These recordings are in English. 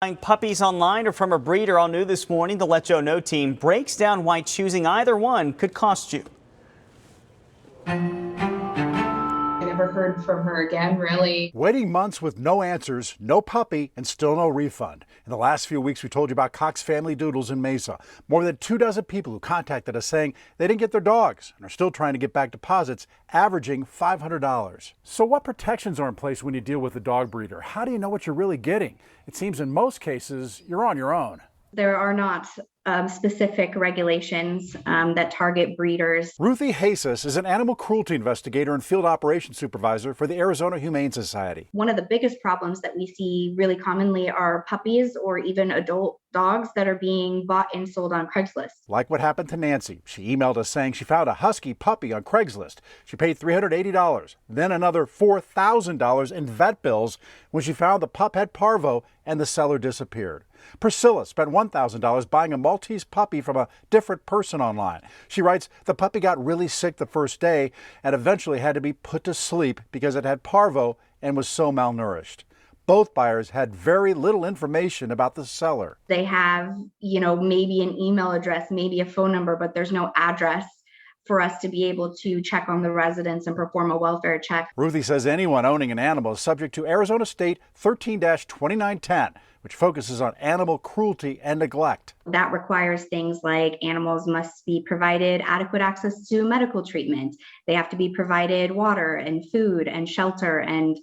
Buying puppies online or from a breeder. All new this morning, the Let Joe Know team breaks down why choosing either one could cost you. I never heard from her again, really. Waiting months with no answers, no puppy, and still no refund. In the last few weeks, we told you about Cox Family Doodles in Mesa. More than 24 people who contacted us saying they didn't get their dogs and are still trying to get back deposits, averaging $500. So what protections are in place when you deal with a dog breeder? How do you know what you're really getting? It seems in most cases, you're on your own. There are not specific regulations that target breeders. Ruthie Jesus is an animal cruelty investigator and field operations supervisor for the Arizona Humane Society. One of the biggest problems that we see really commonly are puppies or even adult dogs that are being bought and sold on Craigslist. Like what happened to Nancy. She emailed us saying she found a husky puppy on Craigslist. She paid $380, then another $4,000 in vet bills when she found the pup had parvo and the seller disappeared. Priscilla spent $1,000 buying a Maltese puppy from a different person online. She writes, the puppy got really sick the first day and eventually had to be put to sleep because it had parvo and was so malnourished. Both buyers had very little information about the seller. They have, maybe an email address, maybe a phone number, but there's no address for us to be able to check on the residents and perform a welfare check. Ruthie says anyone owning an animal is subject to Arizona State 13-2910, which focuses on animal cruelty and neglect. That requires things like animals must be provided adequate access to medical treatment. They have to be provided water and food and shelter, and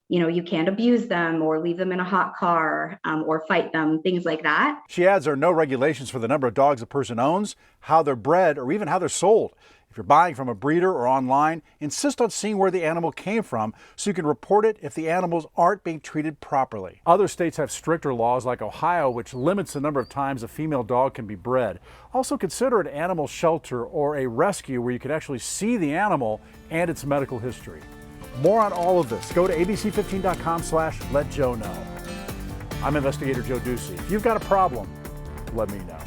you can't abuse them or leave them in a hot car or fight them, things like that. She adds there are no regulations for the number of dogs a person owns, how they're bred, or even how they're sold. If you're buying from a breeder or online, insist on seeing where the animal came from so you can report it if the animals aren't being treated properly. Other states have stricter laws like Ohio, which limits the number of times a female dog can be bred. Also consider an animal shelter or a rescue where you can actually see the animal and its medical history. More on all of this, go to abc15.com/letjoeknow. I'm investigator Joe Ducey. If you've got a problem, let me know.